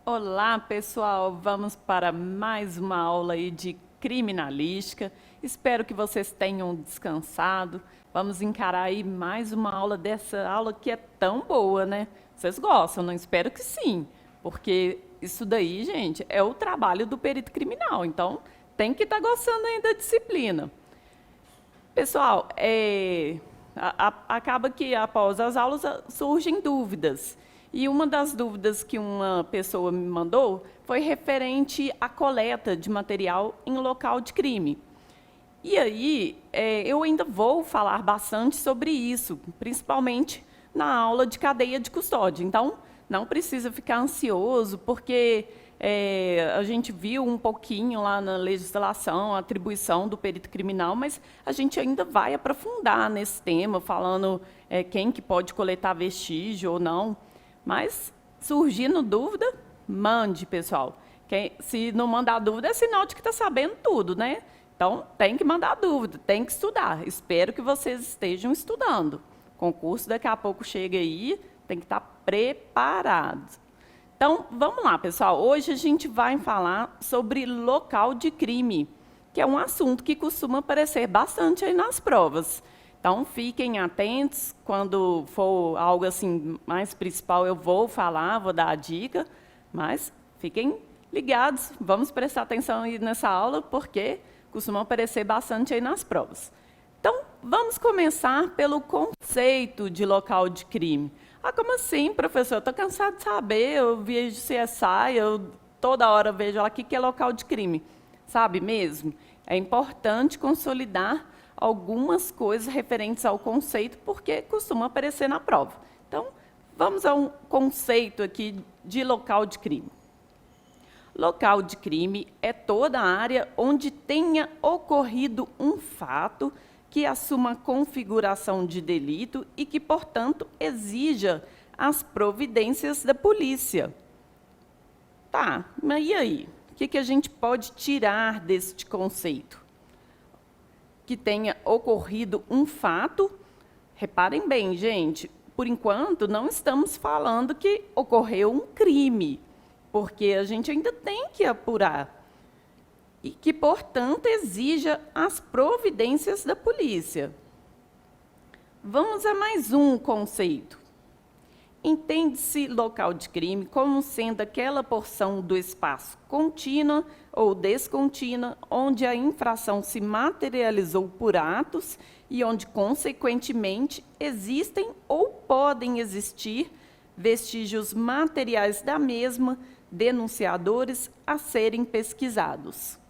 Olá, pessoal! Vamos para mais uma aula aí de criminalística. Espero que vocês tenham descansado. Vamos encarar aí mais uma aula dessa aula que é tão boa, né? Vocês gostam, não? Espero que sim, porque isso daí, gente, é o trabalho do perito criminal. Então, tem que estar gostando aí da disciplina. Pessoal, acaba que após as aulas surgem dúvidas. E uma das dúvidas que uma pessoa me mandou foi referente à coleta de material em local de crime. E aí, eu ainda vou falar bastante sobre isso, principalmente na aula de cadeia de custódia. Então, não precisa ficar ansioso, porque a gente viu um pouquinho lá na legislação a atribuição do perito criminal, mas a gente ainda vai aprofundar nesse tema, falando quem que pode coletar vestígio ou não. Mas, surgindo dúvida, mande, pessoal. Se não mandar dúvida, é sinal de que está sabendo tudo, né? Então, tem que mandar dúvida, tem que estudar. Espero que vocês estejam estudando. O concurso daqui a pouco chega aí, tem que estar preparado. Então, vamos lá, pessoal. Hoje a gente vai falar sobre local de crime, que é um assunto que costuma aparecer bastante aí nas provas. Então, fiquem atentos, quando for algo assim mais principal, eu vou falar, vou dar a dica, mas fiquem ligados, vamos prestar atenção aí nessa aula, porque costuma aparecer bastante aí nas provas. Então, vamos começar pelo conceito de local de crime. Ah, como assim, professor? Estou cansado de saber, eu vejo CSI, eu toda hora vejo lá o que é local de crime. Sabe mesmo? É importante consolidar algumas coisas referentes ao conceito, porque costuma aparecer na prova. Então, vamos a um conceito aqui de local de crime. Local de crime é toda a área onde tenha ocorrido um fato que assuma configuração de delito e que, portanto, exija as providências da polícia. Tá, mas e aí? O que a gente pode tirar deste conceito? Que tenha ocorrido um fato. Reparem bem, gente, por enquanto não estamos falando que ocorreu um crime, porque a gente ainda tem que apurar. E que, portanto, exija as providências da polícia. Vamos a mais um conceito. Entende-se local de crime como sendo aquela porção do espaço contínua ou descontínua, onde a infração se materializou por atos e onde, consequentemente, existem ou podem existir vestígios materiais da mesma, denunciadores a serem pesquisados.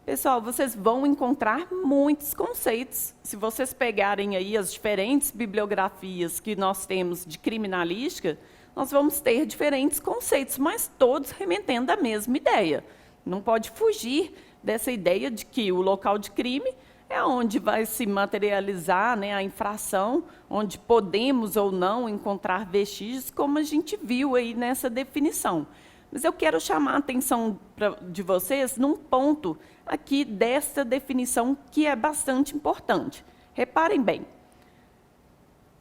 Pessoal, vocês vão encontrar muitos conceitos. Se vocês pegarem aí as diferentes bibliografias que nós temos de criminalística, nós vamos ter diferentes conceitos, mas todos remetendo à mesma ideia. Não pode fugir dessa ideia de que o local de crime é onde vai se materializar, né, a infração, onde podemos ou não encontrar vestígios, como a gente viu aí nessa definição. Mas eu quero chamar a atenção de vocês num ponto aqui desta definição que é bastante importante. Reparem bem.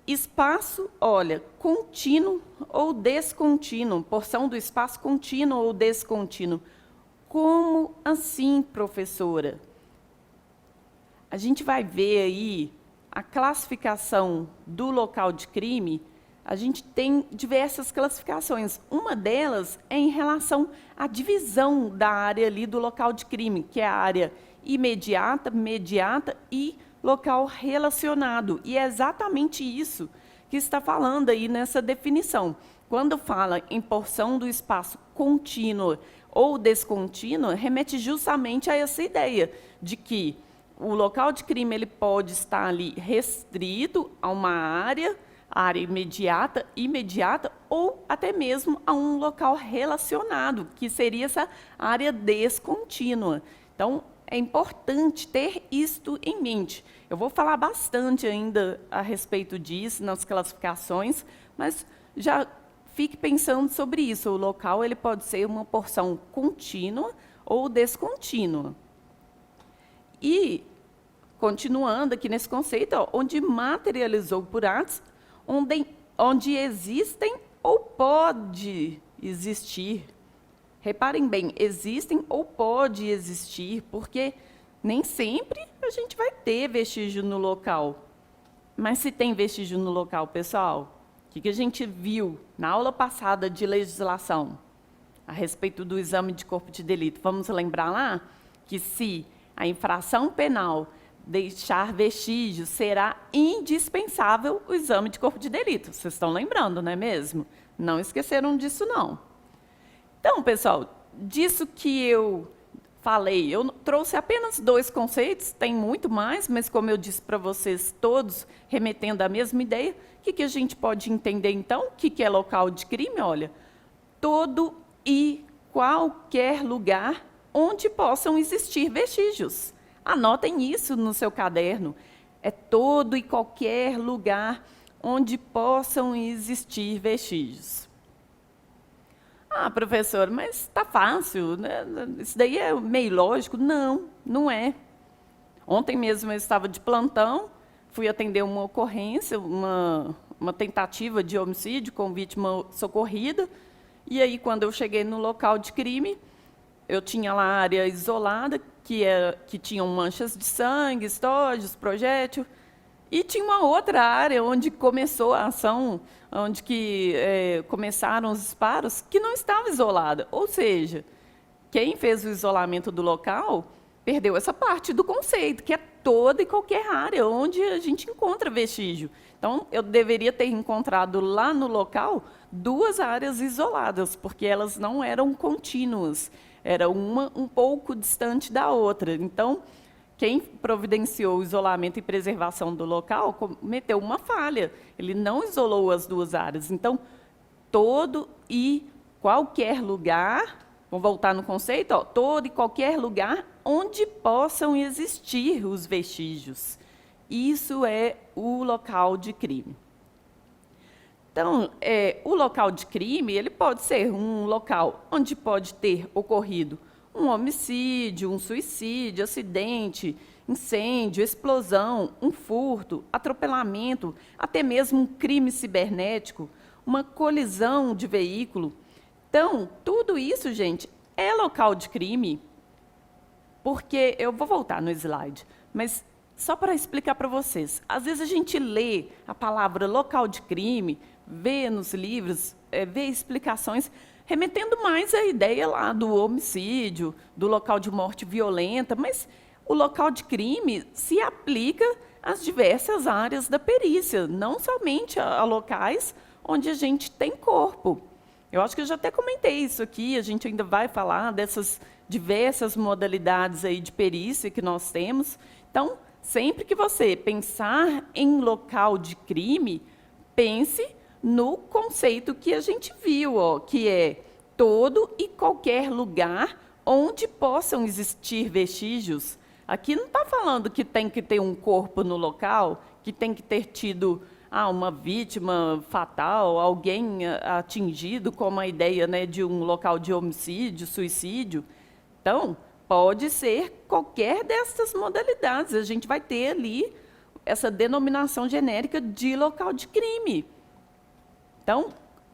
Espaço, olha, contínuo ou descontínuo, porção do espaço contínuo ou descontínuo. Como assim, professora? A gente vai ver aí a classificação do local de crime. A gente tem diversas classificações. Uma delas é em relação à divisão da área ali do local de crime, que é a área imediata, mediata e local relacionado. E é exatamente isso que está falando aí nessa definição. Quando fala em porção do espaço contínuo ou descontínuo, remete justamente a essa ideia de que o local de crime ele pode estar ali restrito a uma área imediata, ou até mesmo a um local relacionado, que seria essa área descontínua. Então, é importante ter isto em mente. Eu vou falar bastante ainda a respeito disso nas classificações, mas já fique pensando sobre isso. O local ele pode ser uma porção contínua ou descontínua. E, continuando aqui nesse conceito, ó, onde materializou por atos, onde existem ou pode existir. Reparem bem, existem ou pode existir, porque nem sempre a gente vai ter vestígio no local. Mas se tem vestígio no local, pessoal, o que a gente viu na aula passada de legislação a respeito do exame de corpo de delito? Vamos lembrar lá que se a infração penal deixar vestígios, será indispensável o exame de corpo de delito. Vocês estão lembrando, não é mesmo? Não esqueceram disso, não. Então, pessoal, disso que eu falei, eu trouxe apenas 2 conceitos, tem muito mais, mas como eu disse para vocês, todos remetendo à mesma ideia, o que a gente pode entender, então? O que é local de crime? Olha, todo e qualquer lugar onde possam existir vestígios. Anotem isso no seu caderno. É todo e qualquer lugar onde possam existir vestígios. Ah, professor, mas está fácil, né? Isso daí é meio lógico. Não, não é. Ontem mesmo eu estava de plantão, fui atender uma ocorrência, uma tentativa de homicídio com vítima socorrida, e aí, quando eu cheguei no local de crime, eu tinha lá a área isolada, que tinham manchas de sangue, estojos, projétil, e tinha uma outra área onde começou a ação, onde começaram os disparos, que não estava isolada. Ou seja, quem fez o isolamento do local perdeu essa parte do conceito, que é toda e qualquer área onde a gente encontra vestígio. Então, eu deveria ter encontrado lá no local 2 áreas isoladas, porque elas não eram contínuas. Era uma um pouco distante da outra. Então, quem providenciou o isolamento e preservação do local cometeu uma falha. Ele não isolou as 2 áreas. Então, todo e qualquer lugar, vamos voltar no conceito, ó, todo e qualquer lugar onde possam existir os vestígios. Isso é o local de crime. Então, o local de crime ele pode ser um local onde pode ter ocorrido um homicídio, um suicídio, acidente, incêndio, explosão, um furto, atropelamento, até mesmo um crime cibernético, uma colisão de veículo. Então, tudo isso, gente, é local de crime, porque eu vou voltar no slide, mas só para explicar para vocês, às vezes a gente lê a palavra local de crime, vê nos livros, vê explicações, remetendo mais à ideia lá do homicídio, do local de morte violenta, mas o local de crime se aplica às diversas áreas da perícia, não somente a locais onde a gente tem corpo. Eu acho que eu já até comentei isso aqui, a gente ainda vai falar dessas diversas modalidades aí de perícia que nós temos. Então, sempre que você pensar em local de crime, pense no conceito que a gente viu, ó, que é todo e qualquer lugar onde possam existir vestígios. Aqui não está falando que tem que ter um corpo no local, que tem que ter tido uma vítima fatal, alguém atingido, como a ideia, né, de um local de homicídio, suicídio. Então, pode ser qualquer dessas modalidades. A gente vai ter ali essa denominação genérica de local de crime. Então,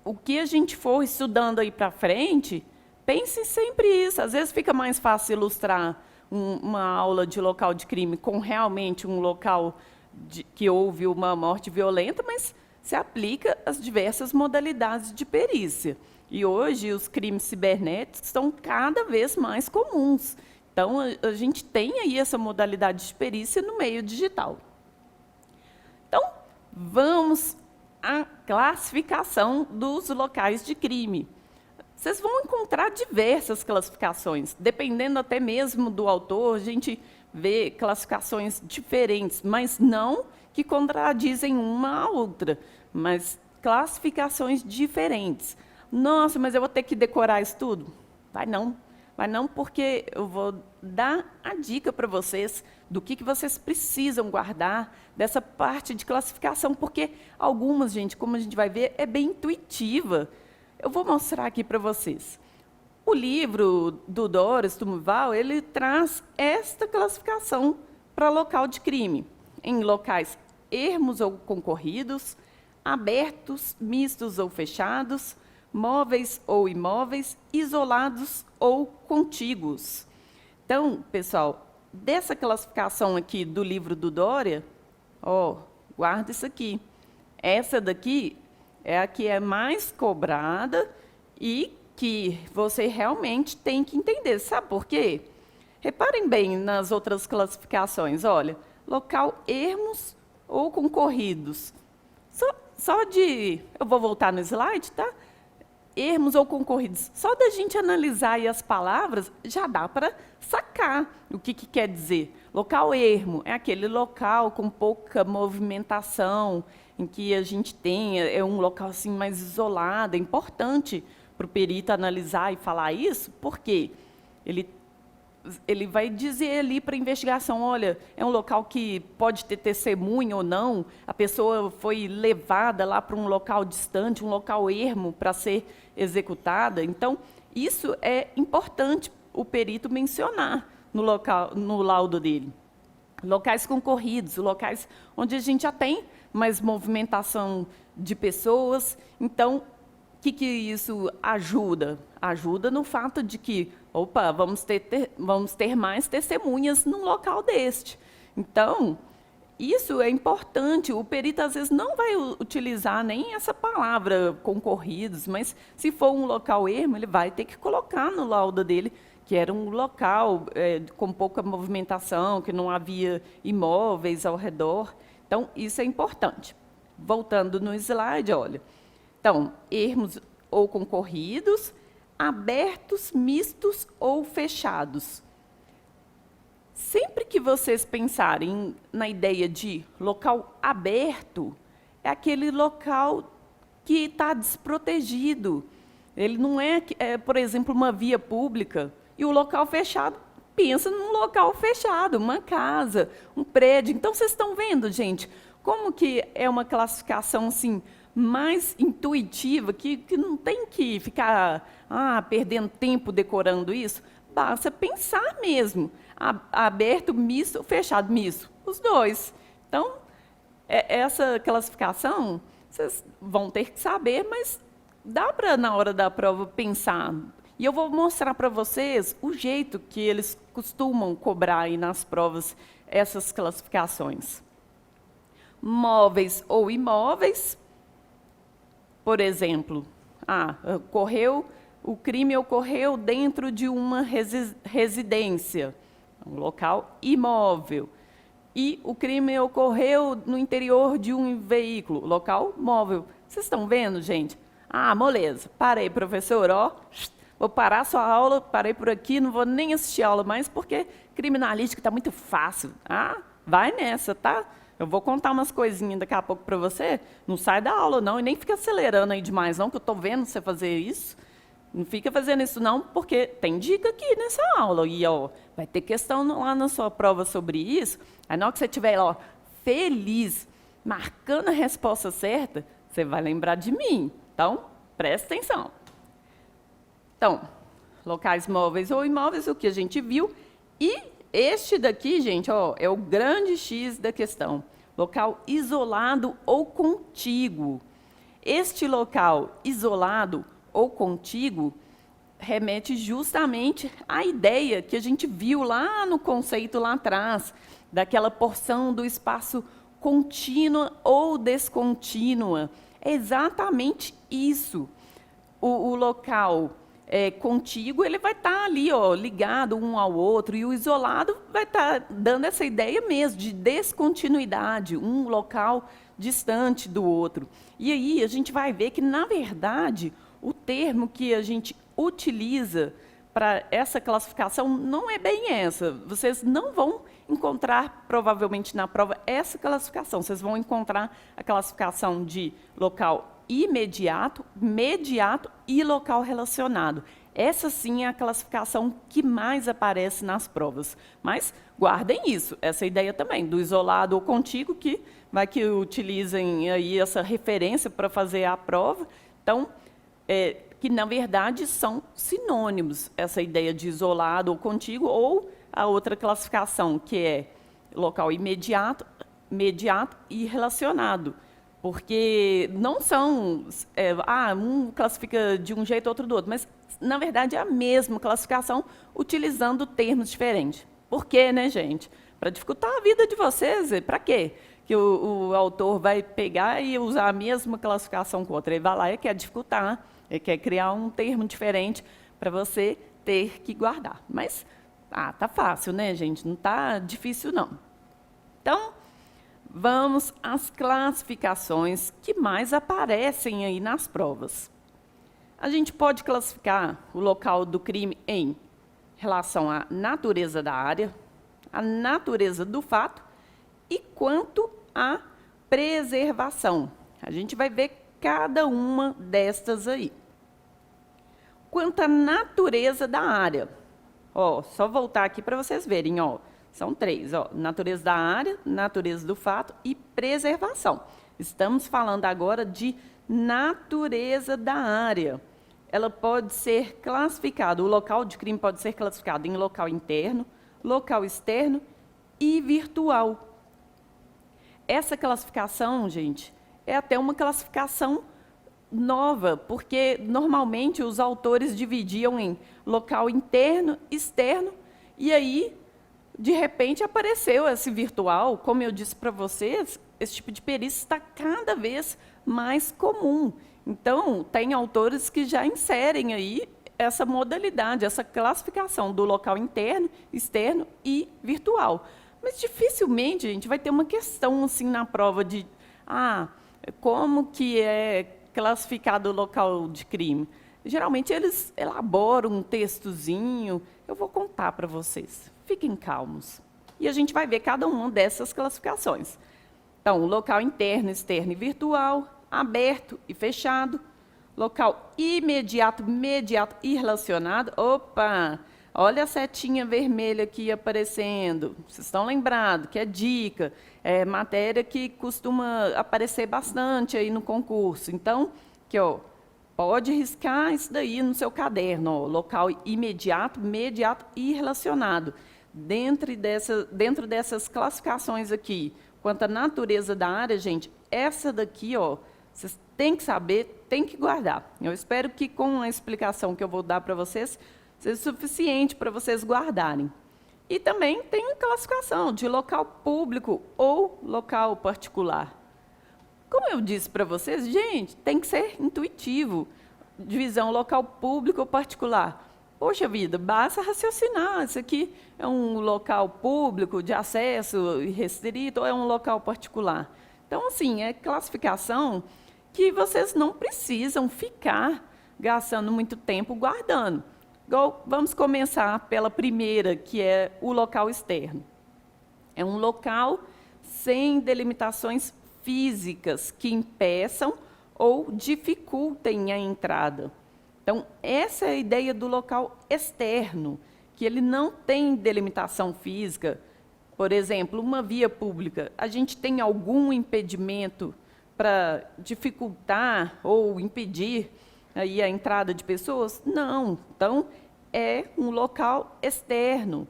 o que a gente for estudando aí para frente, pense sempre isso. Às vezes fica mais fácil ilustrar uma aula de local de crime com realmente um local que houve uma morte violenta, mas se aplica às diversas modalidades de perícia. E hoje os crimes cibernéticos estão cada vez mais comuns. Então, a gente tem aí essa modalidade de perícia no meio digital. Então, vamos à classificação dos locais de crime. Vocês vão encontrar diversas classificações, dependendo até mesmo do autor, a gente vê classificações diferentes, mas não que contradizem uma à outra, mas classificações diferentes. Nossa, mas eu vou ter que decorar isso tudo? Vai não, porque eu vou dar a dica para vocês do que vocês precisam guardar dessa parte de classificação, porque algumas, gente, como a gente vai ver, é bem intuitiva. Eu vou mostrar aqui para vocês. O livro do Doris Tumuval, ele traz esta classificação para local de crime, em locais ermos ou concorridos, abertos, mistos ou fechados, móveis ou imóveis, isolados ou contíguos. Então, pessoal, dessa classificação aqui do livro do Doria, ó, guarda isso aqui. Essa daqui é a que é mais cobrada e que você realmente tem que entender. Sabe por quê? Reparem bem nas outras classificações. Olha, local ermos ou concorridos. Eu vou voltar no slide, tá? Ermos ou concorridos. Só da gente analisar aí as palavras, já dá para sacar o que quer dizer. Local ermo é aquele local com pouca movimentação, em que a gente tem, é um local assim mais isolado. É importante para o perito analisar e falar isso, porque ele vai dizer ali para a investigação, olha, é um local que pode ter testemunha ou não, a pessoa foi levada lá para um local distante, um local ermo para ser executada. Então, isso é importante o perito mencionar no laudo dele. Locais concorridos, locais onde a gente já tem mais movimentação de pessoas. Então, o que isso ajuda? Ajuda no fato de que, opa, vamos ter mais testemunhas num local deste. Então, isso é importante. O perito, às vezes, não vai utilizar nem essa palavra concorridos, mas, se for um local ermo, ele vai ter que colocar no laudo dele que era um local com pouca movimentação, que não havia imóveis ao redor. Então, isso é importante. Voltando no slide, olha. Então, ermos ou concorridos, abertos, mistos ou fechados. Sempre que vocês pensarem na ideia de local aberto, é aquele local que está desprotegido. Ele não é, por exemplo, uma via pública. E o local fechado, pensa num local fechado, uma casa, um prédio. Então, vocês estão vendo, gente, como que é uma classificação assim, mais intuitiva, que não tem que ficar perdendo tempo decorando isso. Basta pensar mesmo. Aberto, misto, fechado, misto. Os dois. Então, essa classificação, vocês vão ter que saber, mas dá para, na hora da prova, pensar. E eu vou mostrar para vocês o jeito que eles costumam cobrar aí nas provas essas classificações. Móveis ou imóveis. Por exemplo, o crime ocorreu dentro de uma residência, um local imóvel. E o crime ocorreu no interior de um veículo, local móvel. Vocês estão vendo, gente? Moleza. Parei, professor, ó. Vou parar sua aula, parei por aqui, não vou nem assistir a aula mais, porque criminalística está muito fácil. Vai nessa, tá? Eu vou contar umas coisinhas daqui a pouco para você. Não sai da aula, não, e nem fica acelerando aí demais, não, que eu estou vendo você fazer isso. Não fica fazendo isso, não, porque tem dica aqui nessa aula. E ó, vai ter questão lá na sua prova sobre isso. Aí, na hora que você estiver lá, feliz, marcando a resposta certa, você vai lembrar de mim. Então, presta atenção. Então, locais móveis ou imóveis, o que a gente viu. E este daqui, gente, ó, é o grande X da questão. Local isolado ou contíguo. Este local isolado ou contíguo remete justamente à ideia que a gente viu lá no conceito lá atrás, daquela porção do espaço contínua ou descontínua. É exatamente isso. O local contíguo, ele vai estar ali, ó, ligado um ao outro, e o isolado vai estar dando essa ideia mesmo de descontinuidade, um local distante do outro. E aí a gente vai ver que, na verdade, o termo que a gente utiliza para essa classificação não é bem essa. Vocês não vão encontrar, provavelmente, na prova, essa classificação. Vocês vão encontrar a classificação de local imediato, mediato e local relacionado. Essa, sim, é a classificação que mais aparece nas provas. Mas guardem isso, essa ideia também, do isolado ou contíguo, que vai que utilizem aí essa referência para fazer a prova. Então, que, na verdade, são sinônimos, essa ideia de isolado ou contíguo, ou a outra classificação, que é local imediato, mediato e relacionado. Porque não são, um classifica de um jeito, outro do outro, mas, na verdade, é a mesma classificação, utilizando termos diferentes. Por quê, né, gente? Para dificultar a vida de vocês, para quê? Que o autor vai pegar e usar a mesma classificação com outra. Ele vai lá e quer dificultar, ele quer criar um termo diferente para você ter que guardar. Mas, tá fácil, né, gente? Não tá difícil, não. Então, vamos às classificações que mais aparecem aí nas provas. A gente pode classificar o local do crime em relação à natureza da área, a natureza do fato e quanto à preservação. A gente vai ver cada uma destas aí. Quanto à natureza da área, só voltar aqui para vocês verem, são 3, natureza da área, natureza do fato e preservação. Estamos falando agora de natureza da área. Ela pode ser classificada, o local de crime pode ser classificado em local interno, local externo e virtual. Essa classificação, gente, é até uma classificação nova, porque normalmente os autores dividiam em local interno, externo, e aí, de repente, apareceu esse virtual. Como eu disse para vocês, esse tipo de perícia está cada vez mais comum. Então, tem autores que já inserem aí essa modalidade, essa classificação do local interno, externo e virtual. Mas dificilmente a gente vai ter uma questão assim na prova de como que é classificado o local de crime. Geralmente eles elaboram um textozinho, eu vou contar para vocês. Fiquem calmos. E a gente vai ver cada uma dessas classificações. Então, local interno, externo e virtual, aberto e fechado, local imediato, mediato e relacionado. Opa! Olha a setinha vermelha aqui aparecendo. Vocês estão lembrados que é dica, é matéria que costuma aparecer bastante aí no concurso. Então, pode riscar isso daí no seu caderno, local imediato, mediato e relacionado. Dentro dessas classificações aqui, quanto à natureza da área, gente, essa daqui, vocês têm que saber, têm que guardar. Eu espero que com a explicação que eu vou dar para vocês, seja suficiente para vocês guardarem. E também tem a classificação de local público ou local particular. Como eu disse para vocês, gente, tem que ser intuitivo. Divisão local público ou particular. Poxa vida, basta raciocinar. Isso aqui é um local público de acesso restrito ou é um local particular? Então, assim, é classificação que vocês não precisam ficar gastando muito tempo guardando. Vamos começar pela primeira, que é o local externo. É um local sem delimitações físicas que impeçam ou dificultem a entrada. Então, essa é a ideia do local externo, que ele não tem delimitação física. Por exemplo, uma via pública, a gente tem algum impedimento para dificultar ou impedir aí a entrada de pessoas? Não. Então, é um local externo.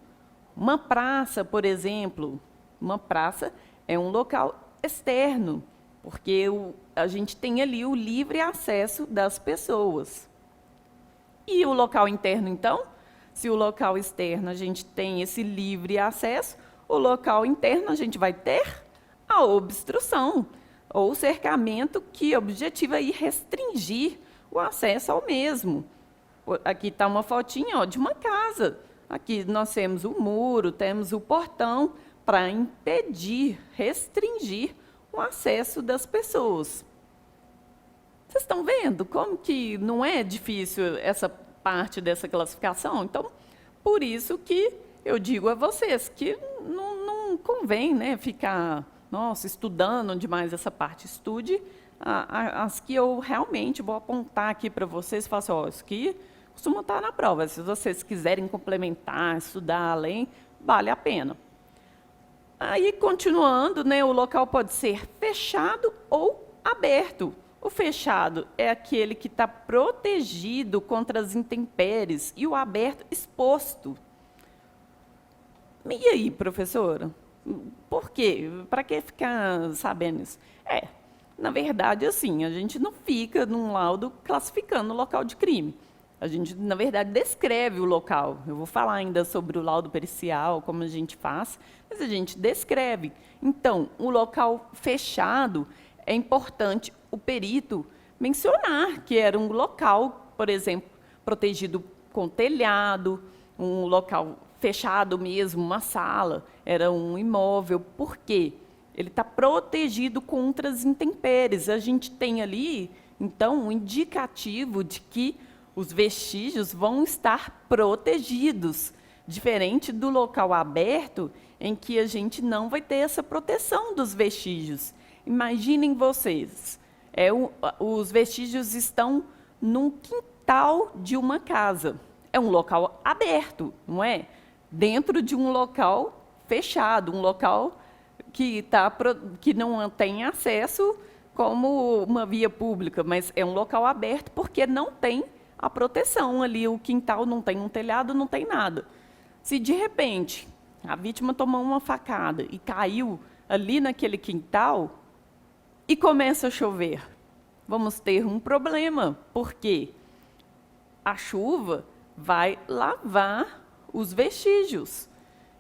Uma praça, por exemplo, uma praça é um local externo, porque a gente tem ali o livre acesso das pessoas. E o local interno, então? Se o local externo a gente tem esse livre acesso, o local interno a gente vai ter a obstrução, ou cercamento que objetiva aí restringir o acesso ao mesmo. Aqui está uma fotinha de uma casa. Aqui nós temos o muro, temos o portão para impedir, restringir o acesso das pessoas. Vocês estão vendo como que não é difícil essa parte dessa classificação? Então, por isso que eu digo a vocês que não convém, né, ficar estudando demais essa parte. Estude as que eu realmente vou apontar aqui para vocês e falar assim, isso aqui costuma estar na prova. Se vocês quiserem complementar, estudar além, vale a pena. Aí, continuando, né, o local pode ser fechado ou aberto. O fechado é aquele que está protegido contra as intempéries e o aberto exposto. E aí, professora? Por quê? Para que ficar sabendo isso? Na verdade, assim, a gente não fica num laudo classificando o local de crime. A gente, na verdade, descreve o local. Eu vou falar ainda sobre o laudo pericial, como a gente faz, mas a gente descreve. Então, o local fechado, é importante o perito mencionar que era um local, por exemplo, protegido com telhado, um local fechado mesmo, uma sala, era um imóvel. Por quê? Ele está protegido contra as intempéries. A gente tem ali, então, um indicativo de que os vestígios vão estar protegidos, diferente do local aberto, em que a gente não vai ter essa proteção dos vestígios. Imaginem vocês, os vestígios estão num quintal de uma casa. É um local aberto, não é? Dentro de um local fechado, um local que não tem acesso como uma via pública, mas é um local aberto porque não tem a proteção ali, o quintal não tem um telhado, não tem nada. Se de repente a vítima tomou uma facada e caiu ali naquele quintal e começa a chover, vamos ter um problema, porque a chuva vai lavar os vestígios.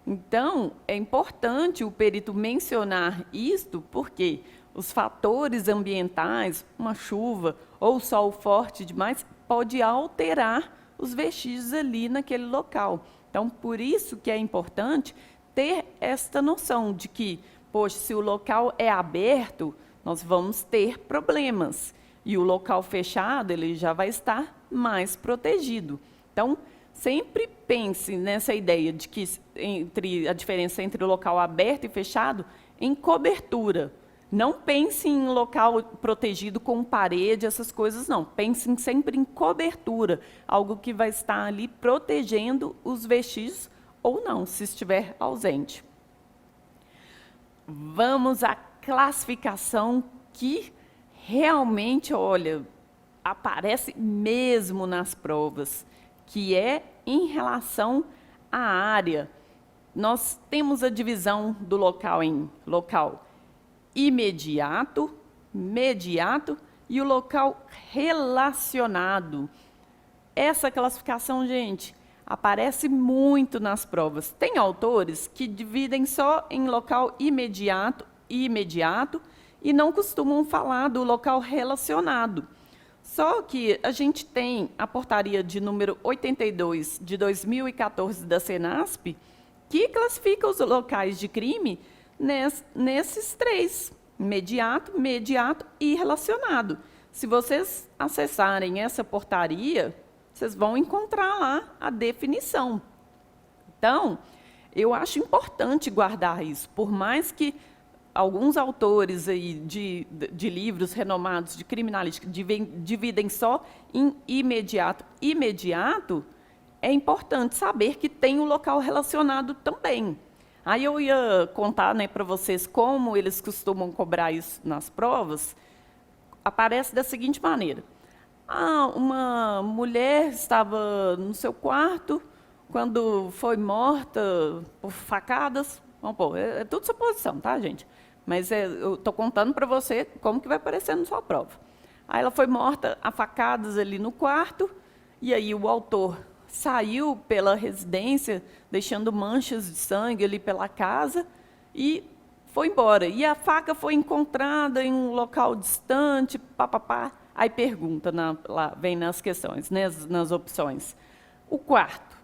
Então, é importante o perito mencionar isto, porque os fatores ambientais, uma chuva ou sol forte demais, pode alterar os vestígios ali naquele local. Então, por isso que é importante ter esta noção de que, poxa, se o local é aberto, nós vamos ter problemas. E o local fechado, ele já vai estar mais protegido. Então, sempre pense nessa ideia de que a diferença entre o local aberto e fechado em cobertura. Não pense em local protegido com parede, essas coisas não. Pense sempre em cobertura, algo que vai estar ali protegendo os vestígios ou não, se estiver ausente. Vamos à classificação que realmente, olha, aparece mesmo nas provas, que é em relação à área. Nós temos a divisão do local em local imediato, mediato e o local relacionado. Essa classificação, gente, aparece muito nas provas. Tem autores que dividem só em local imediato e imediato e não costumam falar do local relacionado. Só que a gente tem a portaria de número 82 de 2014 da Senasp, que classifica os locais de crime nesses três: imediato, mediato e relacionado. Se vocês acessarem essa portaria, vocês vão encontrar lá a definição. Então, eu acho importante guardar isso, por mais que alguns autores aí de livros renomados de criminalística dividem só em imediato e imediato, é importante saber que tem um local relacionado também. Aí eu ia contar, né, para vocês como eles costumam cobrar isso nas provas. Aparece da seguinte maneira: uma mulher estava no seu quarto quando foi morta por facadas. Vamos pôr, é tudo suposição, tá, gente? Mas eu estou contando para você como que vai aparecer na sua prova. Aí ela foi morta a facadas ali no quarto, e aí o autor saiu pela residência, deixando manchas de sangue ali pela casa, e foi embora. E a faca foi encontrada em um local distante, papapá. Aí pergunta, lá vem nas questões, né, nas opções. O quarto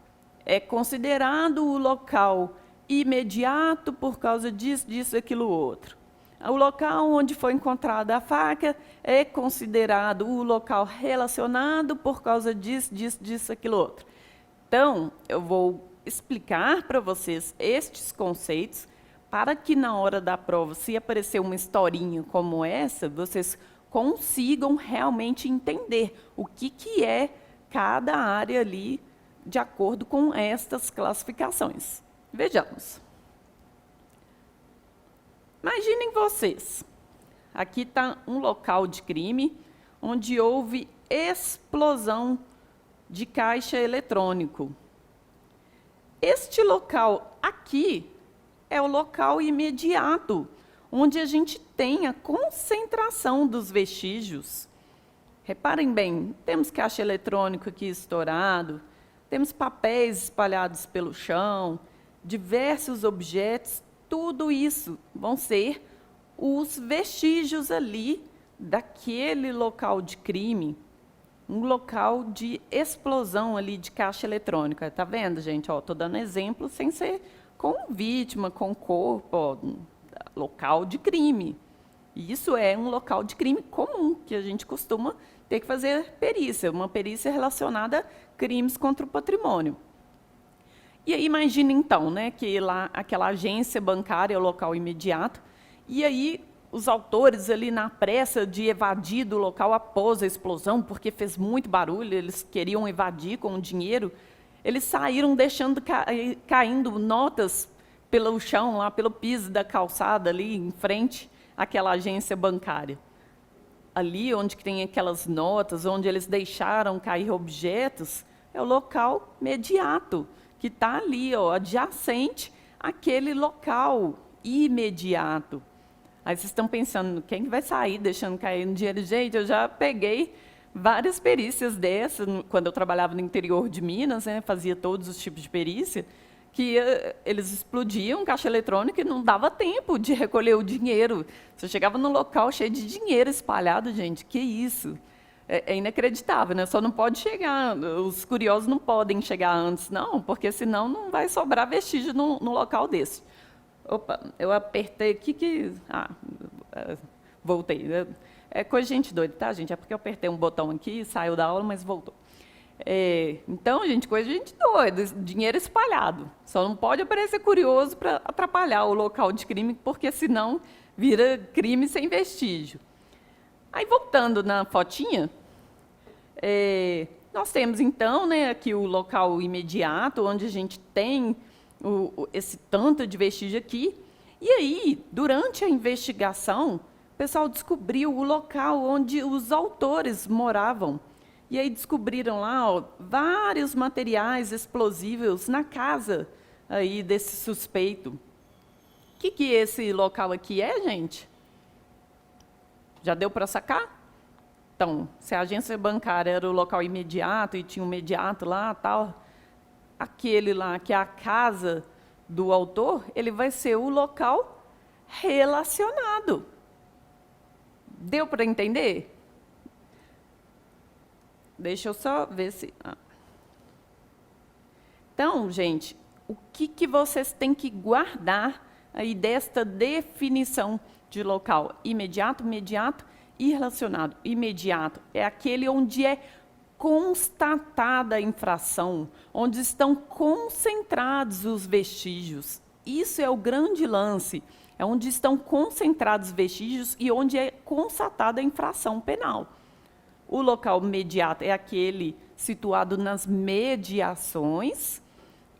é considerado o local imediato por causa disso, disso, aquilo, outro. O local onde foi encontrada a faca é considerado o local relacionado por causa disso, disso, disso, aquilo, outro. Então, eu vou explicar para vocês estes conceitos para que na hora da prova, se aparecer uma historinha como essa, vocês consigam realmente entender o que é cada área ali de acordo com estas classificações. Vejamos. Imaginem vocês, aqui está um local de crime onde houve explosão de caixa eletrônico. Este local aqui é o local imediato, onde a gente tem a concentração dos vestígios. Reparem bem, temos caixa eletrônico aqui estourado, temos papéis espalhados pelo chão, diversos objetos, tudo isso vão ser os vestígios ali daquele local de crime, um local de explosão ali de caixa eletrônica. Tá vendo, gente? Estou dando exemplo sem ser com vítima, com corpo, ó, local de crime. E isso é um local de crime comum, que a gente costuma ter que fazer perícia, uma perícia relacionada a crimes contra o patrimônio. E aí imagina então, né, que lá aquela agência bancária é o local imediato, e aí os autores ali na pressa de evadir do local após a explosão, porque fez muito barulho, eles queriam evadir com o dinheiro, eles saíram deixando caindo notas pelo chão, lá pelo piso da calçada, ali em frente àquela agência bancária. Ali onde tem aquelas notas, onde eles deixaram cair objetos, é o local imediato, que está ali, ó, adjacente àquele local imediato. Aí vocês estão pensando, quem vai sair deixando cair no dinheiro? Gente, eu já peguei várias perícias dessas, quando eu trabalhava no interior de Minas, né, fazia todos os tipos de perícia, que eles explodiam caixa eletrônica e não dava tempo de recolher o dinheiro. Você chegava num local cheio de dinheiro espalhado, gente, que isso? É inacreditável, né? Só não pode chegar, os curiosos não podem chegar antes, não, porque senão não vai sobrar vestígio num local desse. Opa, eu apertei aqui que... voltei. É coisa de gente doida, tá, gente? É porque eu apertei um botão aqui, saiu da aula, mas voltou. Então, gente, coisa de gente doida, dinheiro espalhado. Só não pode aparecer curioso para atrapalhar o local de crime, porque senão vira crime sem vestígio. Aí, voltando na fotinha, nós temos, então, né, aqui o local imediato, onde a gente tem esse tanto de vestígio aqui. E aí, durante a investigação, o pessoal descobriu o local onde os autores moravam. E aí descobriram lá, ó, vários materiais explosivos na casa aí desse suspeito. O que esse local aqui é, gente? Já deu para sacar? Então, se a agência bancária era o local imediato e tinha um imediato lá, tal, aquele lá que é a casa do autor, ele vai ser o local relacionado. Deu para entender? Deixa eu só ver se... Então, gente, o que vocês têm que guardar aí desta definição de local imediato, imediato e relacionado? Imediato é aquele onde é constatada a infração, onde estão concentrados os vestígios. Isso é o grande lance, é onde estão concentrados os vestígios e onde é constatada a infração penal. O local imediato é aquele situado nas mediações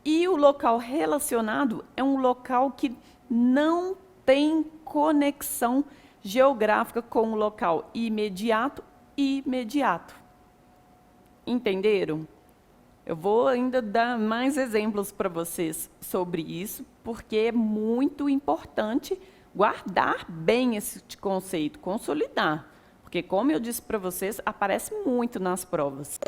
e o local relacionado é um local que não tem conexão geográfica com o local imediato e imediato. Entenderam? Eu vou ainda dar mais exemplos para vocês sobre isso, porque é muito importante guardar bem esse conceito, consolidar. Porque, como eu disse para vocês, aparece muito nas provas.